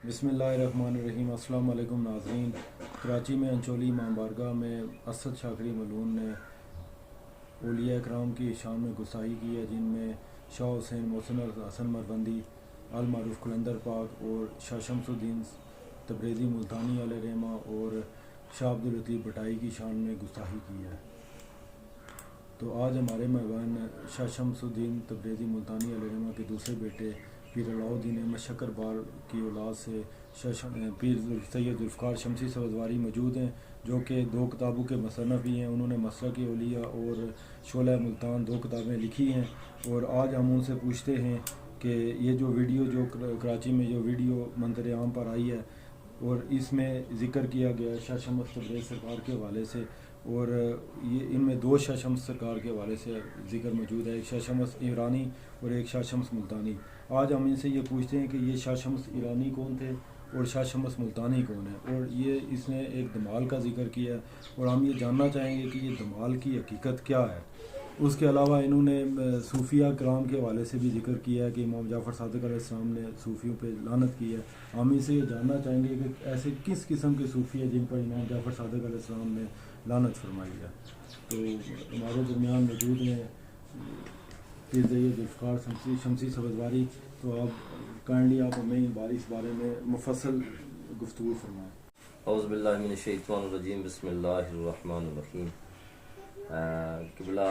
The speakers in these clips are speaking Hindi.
बिस्मिल्लाहिर्रहमानिर्रहीम। अस्सलाम वालेकुम नाज़रीन। कराची में अंचोली इमाम बारगाह में असद शाकरी मलून ने औलिया कराम की शान में गुस्ताखी की है, जिनमें शाह हुसैन, मोहसिन हसन मरवंदी, अल मारूफ कलंदर पाक और शाह शमसुद्दीन तब्रेज़ी मुल्तानी अलैहिर्रहमा और शाह अब्दुल लतीफ़ भटाई की शान में गुस्ताखी की है। तो आज हमारे मेहमान शाह शमसुद्दीन तब्रेज़ी मुल्तानी अलैहिर्रहमा के दूसरे बेटे पीर अलाउद्दीन अहमद शक्करबार की औलाद से पीर सैयद जुल्फ़िकार शमसी सवज़वारी मौजूद हैं, जो कि दो किताबों के मुसन्नफ़ भी हैं। उन्होंने मसलक औलिया और शोला मुल्तान दो किताबें लिखी हैं। और आज हम उनसे पूछते हैं कि ये जो वीडियो जो कराची में जो वीडियो मंजर आम पर आई है और इसमें ज़िक्र किया गया शाह शमस तब्रेज़ सरकार के हवाले से, और ये इनमें दो शाह शम्स सरकार के हवाले से ज़िक्र मौजूद है, एक शाह शम्स ईरानी और एक शाह शम्स मुल्तानी। आज हम इनसे ये पूछते हैं कि ये शाह शम्स ईरानी कौन थे और शाह शम्स मुल्तानी कौन है, और ये इसने एक धमाल का जिक्र किया और हम ये जानना चाहेंगे कि ये धमाल की हकीकत क्या है। उसके अलावा इन्होंने सूफिया कराम के हवाले से भी जिक्र किया है कि इमाम जाफ़र सादिक अलैहिस्सलाम ने सूफियों पे लानत की है। हम इनसे ये जानना चाहेंगे कि ऐसे किस किस्म के सूफ़ी हैं जिन पर इमाम जाफ़र सादिक अलैहिस्सलाम ने लानत फरमाई है। तो हमारे दरमियान मौजूद हैं पीर सैयद जुल्फ़िकार शमसी सवज़वारी। तो आप काइंडली आप हमें इस बारे में मुफस्सल गुफ्तगू फरमाएँ। औज़ु बिल्लाहि मिनश शैतानिर रजीम, बिस्मिल्लाहिर्रहमानिर रहीम। क़िबला,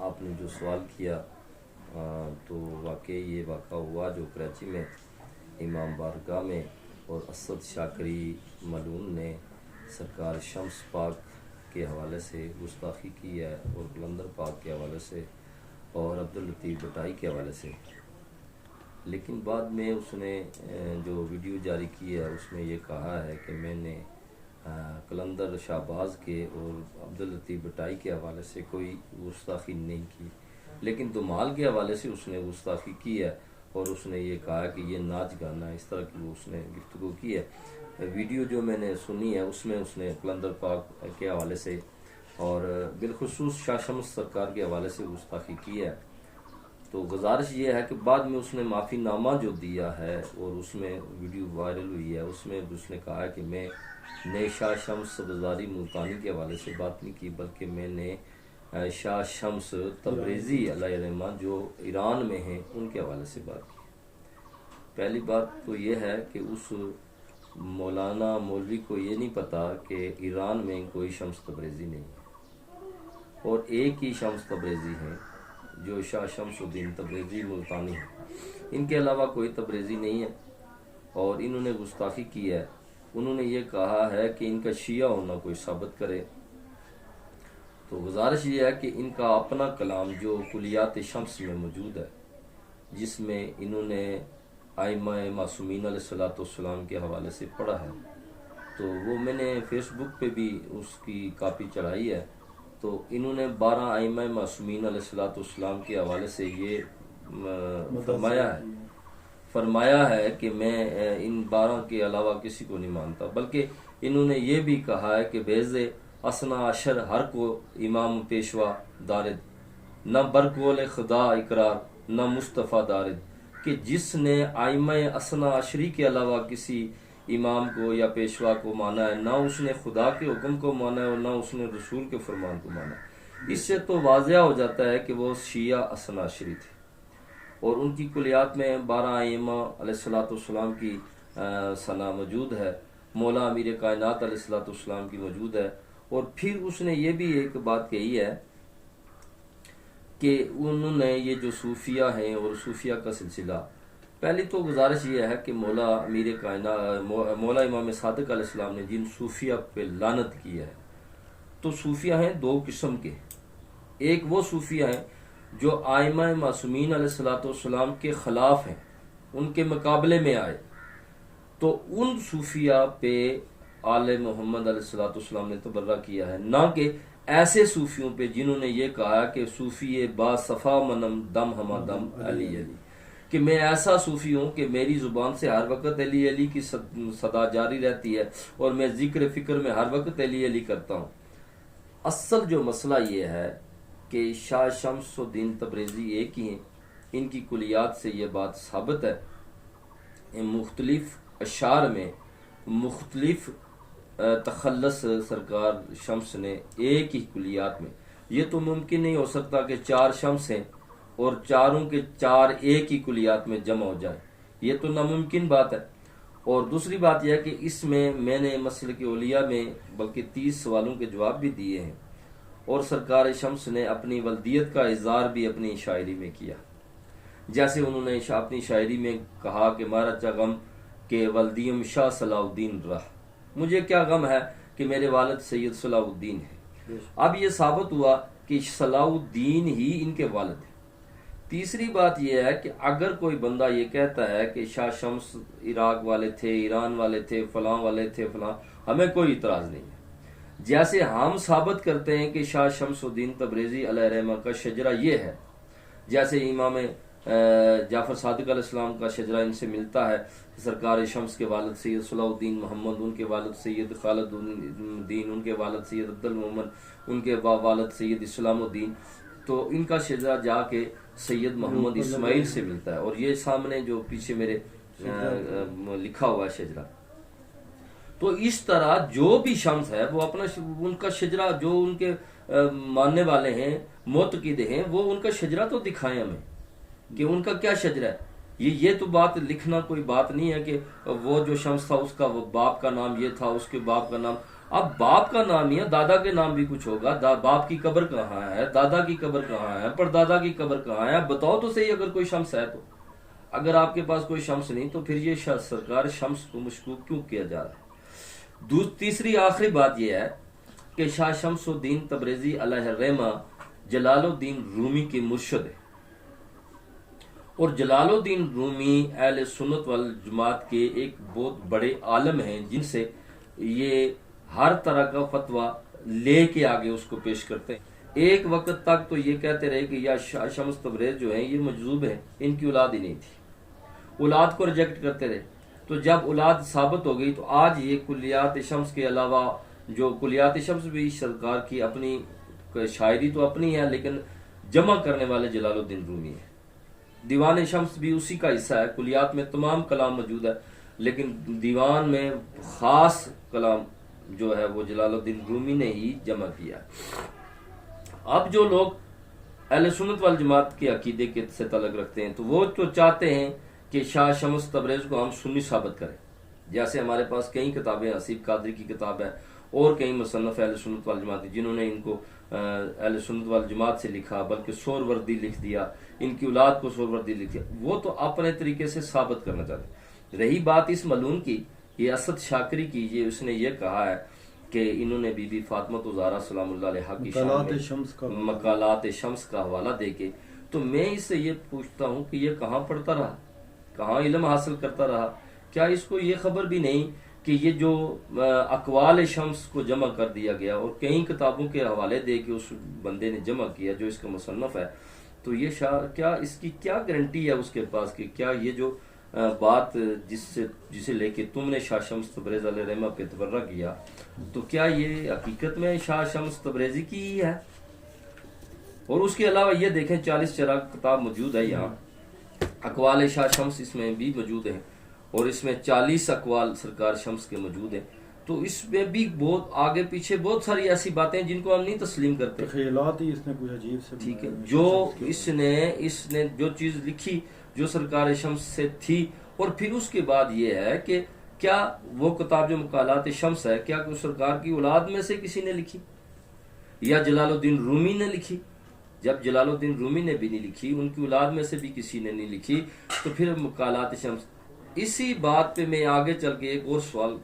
आपने जो सवाल किया तो वाकई ये वाक़ा हुआ जो कराची में इमाम बारगाह में और असद शाकरी मलून ने सरकार शम्स पाक के हवाले से गुस्ताखी की है और कलंदर पाक के हवाले से और अब्दुल लतीफ़ भटाई के हवाले से। लेकिन बाद में उसने जो वीडियो जारी की है उसमें ये कहा है कि मैंने कलंदर शाहबाज के और अब्दुल लतीफ़ भटाई के हवाले से कोई गुस्ताखी नहीं की, लेकिन दुमाल के हवाले से उसने गुस्ताखी की है और उसने ये कहा कि ये नाच गाना इस तरह की उसने गुफ्तगू की है। वीडियो जो मैंने सुनी है उसमें उसने कलंदर पाक के हवाले से और बिलखुसूस शाह शम्स सरकार के हवाले से गुस्ताखी की है। तो गुजारिश ये है कि बाद में उसने माफ़ीनामा जो दिया है और उसमें वीडियो वायरल हुई है उसमें उसने कहा है कि मैं ने शाह शम्स सवज़वारी मुल्तानी के हवाले से बात नहीं की, बल्कि मैंने शाह शम्स तब्रेज़ी अलैहिर्रहमा जो ईरान में हैं उनके हवाले से बात की। पहली बात तो ये है कि उस मौलाना मौलवी को ये नहीं पता कि ईरान में कोई शम्स तब्रेज़ी नहीं है और एक ही शम्स तब्रेज़ी हैं जो शाह शमसुद्दीन तब्रेज़ी मुल्तानी है। इनके अलावा कोई तब्रेज़ी नहीं है और इन्होंने गुस्ताखी की है। उन्होंने ये कहा है कि इनका शिया होना कोई साबित करे। तो गुजारिश ये है कि इनका अपना कलाम जो कुलियात शम्स में मौजूद है, जिसमें इन्होंने आइमा मासूमीन अलैहिस्सलाम के हवाले से पढ़ा है, तो वो मैंने फेसबुक पे भी उसकी कापी चढ़ाई है। तो इन्होंने 12 आइमा मासूमीन अलैहिस्सलाम के हवाले से ये फरमाया है कि मैं इन 12 के अलावा किसी को नहीं मानता, बल्कि इन्होंने ये भी कहा है कि बेज़े असना अशर हर को इमाम पेशवा दारिद, न बरकोल खुदा इकरार न मुस्तफ़ा दारिद, कि जिसने आइमा असना अशरी के अलावा किसी इमाम को या पेशवा को माना है, ना उसने खुदा के हुक्म को माना है और ना उसने रसूल के फरमान को माना है। इससे तो वाज़िया हो जाता है कि वो शिया असनाशरी थे और उनकी कुलियात में 12 आइमा अलैहिस्सलाम की सना मौजूद है, मौला अमीर कायनात अलैहिस्सलाम की मौजूद है। और फिर उसने ये भी एक बात कही है कि उन्होंने ये जो सूफिया हैं और सूफिया का सिलसिला, पहली तो गुजारिश ये है कि मौला अमीर कायनात मौला इमाम सादिक अलैहिस्सलाम ने जिन सूफिया पे लानत की है, तो सूफिया हैं दो किस्म के। एक वो सूफिया हैं जो आइमा मासूमीन अलैहिस्सलाम के खिलाफ हैं, उनके मुकाबले में आए, तो उन सूफिया पे आले मोहम्मद अलैहिस्सलाम ने तबर्रा किया है, ना कि ऐसे सूफियों पे जिन्होंने ये कहा कि सूफी बा सफ़ा मनम दम हमा दम अली अली, कि मैं ऐसा सूफी हूँ कि मेरी जुबान से हर वक्त अली अली की सदा जारी रहती है और मैं जिक्र फिक्र में हर वक्त अली अली करता हूँ। असल जो मसला ये है कि शाह शमसुद्दीन तब्रेज़ी एक ही हैं, इनकी कुलियात से ये बात साबित है। मुख्तलिफ अशार में मुख्तलिफ तखल्लस सरकार शम्स ने एक ही कुलियात में, ये तो मुमकिन नहीं हो सकता कि 4 शम्स हैं और चारों के 4 एक ही कुलियात में जमा हो जाए, ये तो नामुमकिन बात है। और दूसरी बात यह है कि इसमें मैंने मसले के औलिया में बल्कि 30 सवालों के जवाब भी दिए हैं, और सरकार शम्स ने अपनी वल्दियत का इज़हार भी अपनी शायरी में किया। जैसे उन्होंने अपनी शायरी में कहा कि मारा गम के वल्दियम शाह सलाउद्दीन रह, मुझे क्या गम है कि मेरे वालिद सैयद सलाउद्दीन है। अब ये साबित हुआ कि सलाउद्दीन ही इनके वालिद है। तीसरी बात यह है कि अगर कोई बंदा ये कहता है कि शाह शम्स इराक वाले थे, ईरान वाले थे, फलां वाले थे, फलां, हमें कोई इतराज नहीं है। जैसे हम साबित करते हैं कि शाह शम्सुद्दीन तबरेजी अलैहिर्रहमा का शजरा ये है, जैसे इमाम जाफर सादिक अलैहिस्सलाम का शजरा इनसे मिलता है, सरकार शम्स के वालिद सैयद सलाउद्दीन मोहम्मद, उनके वालिद सैयद खालिदुद्दीन, उनके वालिद सैयद अब्दुल मोहम्मद, उनके वालिद सैयद इस्लामुद्दीन, तो इनका शजरा जाके सैयद मोहम्मद इस्माइल से मिलता है। और ये सामने जो पीछे मेरे लिखा हुआ है शजरा, तो इस तरह जो भी शम्स है वो अपना उनका शजरा, जो उनके मानने वाले हैं, मोतकीद हैं, वो उनका शजरा तो दिखाएं हमें कि उनका क्या शजरा है। ये तो बात लिखना कोई बात नहीं है कि वो जो शम्स था उसका वो बाप का नाम ये था, उसके बाप का नाम, अब बाप का नाम ही है, दादा के नाम भी कुछ होगा, बाप की कब्र कहाँ है, दादा की कब्र कहाँ है, परदादा की कब्र कहाँ है, बताओ तो सही अगर कोई शम्स है तो। अगर आपके पास कोई शम्स नहीं तो फिर ये सरकार शम्स को मशकूक क्यों किया जा रहा है। तीसरी आखिरी बात यह है कि शाह शम्सुद्दीन तबरेजी अलैहिर्रहमा जलालुद्दीन रूमी के मुर्शिद है, और जलालुद्दीन रूमी अहले सुन्नत वल जमात के एक बहुत बड़े आलम हैं, जिनसे ये हर तरह का फतवा लेके आगे उसको पेश करते हैं। एक वक्त तक तो ये कहते रहे कि या शाह शम्स तबरेज जो है ये मजजूब है, इनकी औलाद ही नहीं थी, औलाद को रिजेक्ट करते रहे। तो जब औलाद साबित हो गई तो आज ये कुलियात शम्स के अलावा, जो कुलियात शम्स भी सरकार की अपनी शायरी तो अपनी है, लेकिन जमा करने वाले जलालुद्दीन रूमी है। दीवान शम्स भी उसी का हिस्सा है, कुलियात में तमाम कलाम मौजूद है, लेकिन दीवान में खास कलाम जो है वो जलालुद्दीन रूमी ने ही जमा किया। अब जो लोग अहले सुन्नत वल जमात के अकीदे के से तल्लुक़ रखते हैं तो वो तो चाहते हैं कि शाह शम्स तबरेज को हम सुन्नी साबित करें। जैसे हमारे पास कई किताबें, हसीब कादरी की किताब है और कई मुसन्नफ़ अहले सुन्नत वल जमात जिन्होंने इनको अहले सुन्नत वल जमात से लिखा, बल्कि सोहरवर्दी लिख दिया, इनकी औलाद को सोहरवर्दी लिख दिया, वो तो अपने तरीके से साबित करना चाहते। रही बात इस मलून की, ये असद शाकरी की, ये उसने ये कहा है कि इन्होंने बीबी फातिमा ज़हरा सलामुल्लाह अलैहा की मकालात शम्स का हवाला देके, तो मैं इससे ये पूछता हूँ कि ये कहाँ पढ़ता रहा, कहाँ इल्म हासिल करता रहा, क्या इसको ये खबर भी नहीं कि ये जो अकवाल शम्स को जमा कर दिया गया और कई किताबों के हवाले दे के उस बंदे ने जमा किया जो इसका मुसन्नफ है, तो ये क्या इसकी क्या गारंटी है उसके पास कि क्या ये जो बात जिसे लेके तुमने शाह शम्स तबरेज़ अलैहिर्रहमा पे तबर्रा किया, तो क्या ये हकीकत में शाह शम्स तबरेज़ी की ही है। और उसके अलावा ये देखें 40 चिराग किताब मौजूद है, यहाँ अकवाल शाह शम्स इसमें भी मौजूद है और इसमें 40 अकवाल सरकार शम्स के मौजूद हैं। तो इसमें भी बहुत आगे पीछे बहुत सारी ऐसी बातें जिनको हम नहीं तस्लीम करते। ख्यालात ही इसने कुछ अजीब से, ठीक है, जो इसने जो चीज लिखी जो सरकार शम्स से थी, और फिर उसके बाद ये है कि क्या वो किताब जो मकालात शम्स है, क्या सरकार की औलाद में से किसी ने लिखी या जलालुद्दीन रूमी ने लिखी। जब जलालुद्दीन रूमी ने भी नहीं लिखी, उनकी औलाद में से भी किसी ने नहीं लिखी, तो फिर मकालात शम्स। इसी बात पे मैं आगे चल के एक और सवाल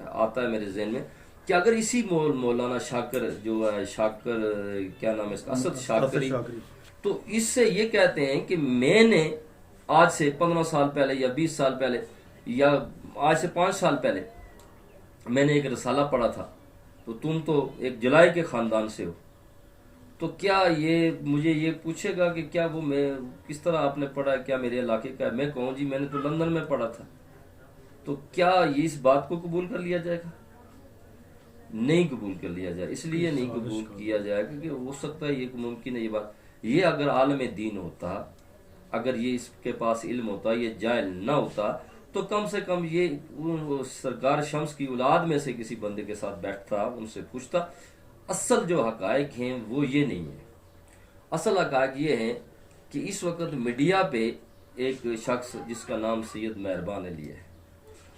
आता है मेरे जहन में कि अगर इसी मौलाना शाकर जो है, शाकर क्या नाम है इसका, असद शाकरी, तो इससे ये कहते हैं कि मैंने आज से 15 साल पहले या 20 साल पहले या आज से 5 साल पहले मैंने एक रसाला पढ़ा था, तो तुम तो एक जलाई के खानदान से हो, तो क्या ये मुझे ये पूछेगा कि क्या वो मैं किस तरह आपने पढ़ा, क्या मेरे इलाके का है। मैं कहूँ जी मैंने तो लंदन में पढ़ा था, तो क्या ये इस बात को कबूल कर लिया जाएगा? नहीं कबूल कर लिया जाए। इसलिए नहीं कबूल किया जाएगा क्योंकि हो सकता है ये मुमकिन है ये बात, ये अगर आलम दीन होता, अगर ये इसके पास इल्म होता, ये जाहिल ना होता, तो कम से कम ये सरकार शम्स की औलाद में से किसी बंदे के साथ बैठता, उनसे पूछता। असल जो हकायक हैं वो ये नहीं है। असल हकायक ये है कि इस वक्त मीडिया पे एक शख्स जिसका नाम सैयद मेहरबान अली है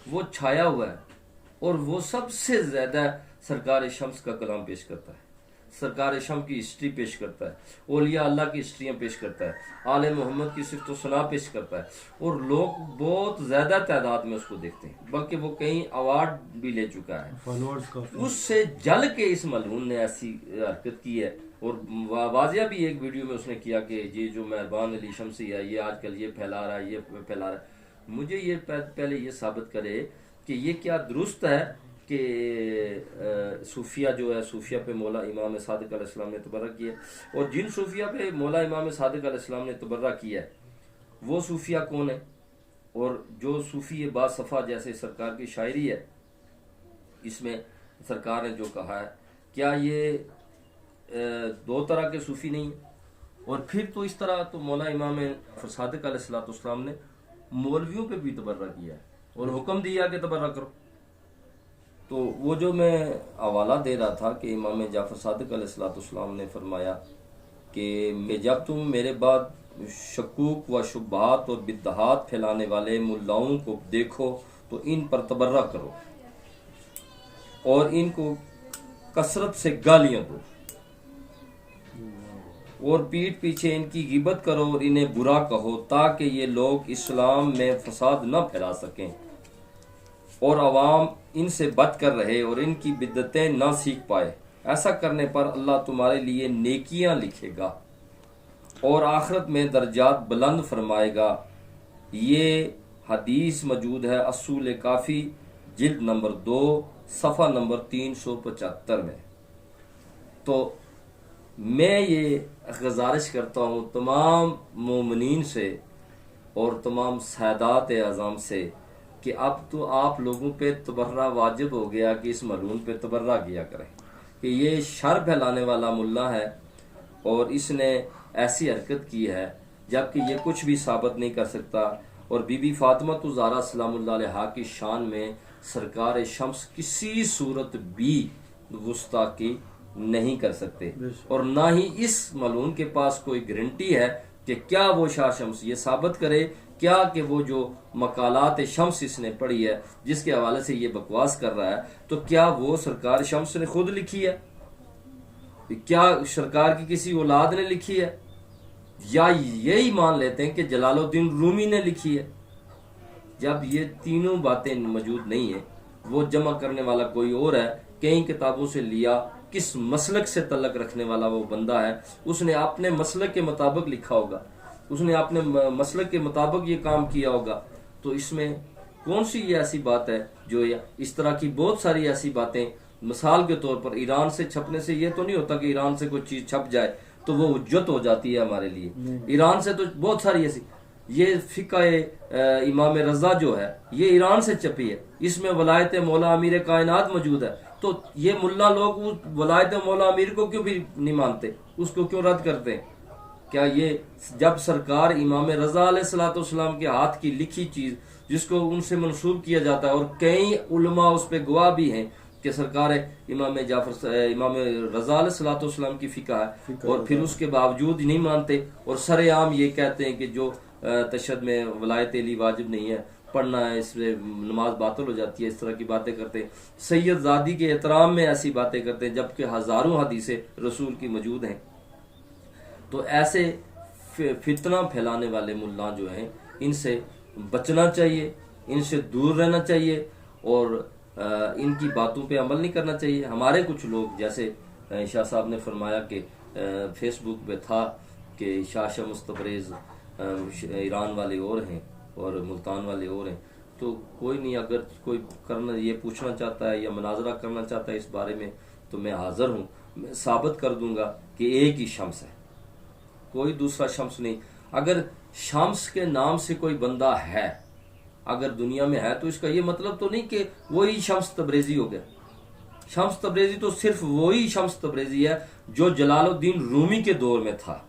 वो छाया हुआ है और वो सबसे ज्यादा सरकार शम्स का कलाम पेश करता है, सरकार शम की हिस्ट्री पेश करता है, औलिया अल्लाह की हिस्ट्रियाँ पेश करता है, आले मोहम्मद की सिफ़त व सना पेश करता है और लोग बहुत ज़्यादा तादाद में उसको देखते हैं, बल्कि वो कई अवार्ड भी ले चुका है। उससे जल के इस मलून ने ऐसी हरकत की है और वाजिया भी एक वीडियो में उसने किया कि ये जो मेहरबान अली शमसी है ये आजकल ये फैला रहा है, ये फैला रहा है। मुझे ये पहले ये साबित करे कि ये क्या दुरुस्त है कि सूफिया जो है, सूफिया पे मौला इमाम सादिक अलैहिस्सलाम ने तबर्रा किया है और जिन सूफिया पे मौला इमाम सादिक अलैहिस्सलाम ने तबर्रा किया है वो सूफिया कौन है, और जो सूफी बासफ़ा जैसे सरकार की शायरी है इसमें सरकार ने जो कहा है क्या ये दो तरह के सूफी नहीं है। और फिर तो इस तरह तो मौला इमाम सादिक अलैहिस्सलाम ने मौलवियों पे भी तबर्रा किया है और हुक्म दिया कि तबर्रा करो। तो वो जो मैं हवाला दे रहा था कि इमाम जाफर सादिक अलैहिस्सलाम ने फरमाया कि जब तुम मेरे बाद शकूक व शुबहात और बिदहात फैलाने वाले मुल्लाओं को देखो तो इन पर तबर्रा करो और इनको कसरत से गालियां दो और पीठ पीछे इनकी गिबत करो और इन्हें बुरा कहो ताकि ये लोग इस्लाम में फसाद न फैला सकें और अवाम इनसे बच कर रहे और इनकी बिद्दतें ना सीख पाए। ऐसा करने पर अल्लाह तुम्हारे लिए नेकियां लिखेगा और आखिरत में दर्जात बुलंद फरमाएगा। ये हदीस मौजूद है असूल काफ़ी जिल्द नंबर 2 सफ़ा नंबर 375 में। तो मैं ये गुजारिश करता हूँ तमाम मोमिनीन से और तमाम सादात आज़म से कि अब तो आप लोगों पे तबर्रा वाजिब हो गया कि इस मलून पे तबर्रा किया करें कि ये शर फैलाने वाला मुल्ला है और इसने ऐसी हरकत की है जबकि ये कुछ भी साबित नहीं कर सकता। और बीबी फातिमा ज़हरा सलामुल्लाह अलैहा की शान में सरकार शम्स किसी सूरत भी गुस्ताखी नहीं कर सकते और ना ही इस मलून के पास कोई गारंटी है कि क्या वो शाह शम्स ये साबित करे क्या कि वो जो मकालात शम्स इसने पढ़ी है जिसके हवाले से ये बकवास कर रहा है तो क्या वो सरकार शम्स ने खुद लिखी है, क्या सरकार की किसी औलाद ने लिखी है, या यही मान लेते हैं कि जलालुद्दीन रूमी ने लिखी है। जब ये तीनों बातें मौजूद नहीं है, वो जमा करने वाला कोई और है, कई किताबों से लिया, किस मसलक से तल्लक रखने वाला वो बंदा है, उसने अपने मसलक के मुताबिक लिखा होगा, उसने अपने मसलक के मुताबिक ये काम किया होगा। तो इसमें कौन सी ये ऐसी बात है जो इस तरह की बहुत सारी ऐसी बातें, मिसाल के तौर पर ईरान से छपने से ये तो नहीं होता कि ईरान से कोई चीज छप जाए तो वो उज्जत हो जाती है हमारे लिए। ईरान से तो बहुत सारी ऐसी, ये फिका इमाम रजा जो है ये ईरान से छपी है, इसमें वलायत मौला अमीर कायनात मौजूद है। तो ये मुल्ला लोग उस वलायत मौला अमीर को क्यों भी नहीं मानते, उसको क्यों रद्द करते हैं? क्या ये जब सरकार इमाम रजा अलैहिस्सलाम के हाथ की लिखी चीज जिसको उनसे मंसूब किया जाता है और कई उलमा उस पर गवाह भी हैं कि सरकार इमाम रजा अलैहिस्सलाम की फिका है और फिर उसके बावजूद नहीं मानते और सरेआम ये कहते हैं कि जो तशद्दुद में वलायत अली वाजिब नहीं है, पढ़ना है, इससे नमाज बातिल हो जाती है, इस तरह की बातें करते हैं। सैयद ज़ादी के एहतराम में ऐसी बातें करते हैं जबकि हजारों हदीसें रसूल की मौजूद हैं। तो ऐसे फितना फैलाने वाले मुल्ला जो हैं इनसे बचना चाहिए, इनसे दूर रहना चाहिए और इनकी बातों पे अमल नहीं करना चाहिए। हमारे कुछ लोग जैसे शाह साहब ने फरमाया कि फेसबुक पे था कि शाह शम्स तबरेज़ ईरान वाले और हैं और मुल्तान वाले और हैं। तो कोई नहीं, अगर कोई करना ये पूछना चाहता है या मुनाजरा करना चाहता है इस बारे में तो मैं हाजिर हूँ, मैं साबित कर दूंगा कि एक ही शम्स है, कोई दूसरा शम्स नहीं। अगर शम्स के नाम से कोई बंदा है अगर दुनिया में है तो इसका ये मतलब तो नहीं कि वही शम्स तबरेज़ी हो गया। शम्स तबरेज़ी तो सिर्फ वही शम्स तबरेज़ी है जो जलालुद्दीन रूमी के दौर में था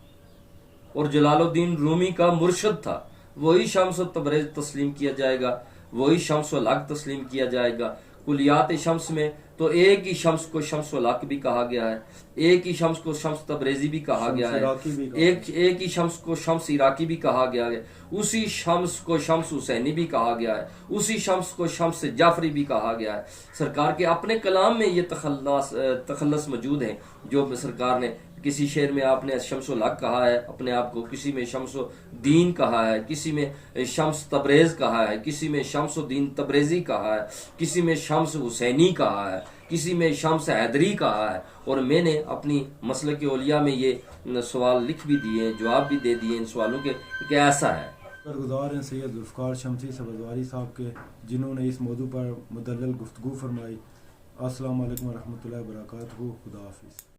और जलालुद्दीन रूमी का मुर्शद था, वही शम्स तबरेज़ तस्लीम किया जाएगा। वही शम्स वल हक तस्लीम किया जाएगा। कुलियात शम्स में तो एक ही शम्स को शम्स वल हक भी कहा गया है, एक ही शम्स को शम्स तबरेजी भी कहा गया है, एक ही शम्स को शम्स इराकी भी कहा गया है, उसी शम्स को शम्स हुसैनी भी कहा गया है, उसी शम्स को शम्स जाफरी भी कहा गया है। सरकार के अपने कलाम में ये तखल्लस मौजूद है। जो सरकार ने किसी शेर में आपने शम्सुल हक कहा है अपने आप को, किसी में शम्सुद्दीन कहा है, किसी में शम्स तबरेज कहा है, किसी में शम्सुद्दीन तबरेजी कहा है, किसी में शम्स हुसैनी कहा है, किसी में शम्स हैदरी कहा है। और मैंने अपनी मसलक औलिया में ये सवाल लिख भी दिए, जवाब भी दे दिए इन सवालों के कि ऐसा है। गुज़ार हैं सैयद ज़ुल्फ़िकार शमसी सब्ज़वारी साहब के, जिन्होंने इस मौजू पर मुदल्लल गुफ्तगू फरमाई। अस्सलामु अलैकुम व रहमतुल्लाहि व बरकातहू। खुदा हाफिज़।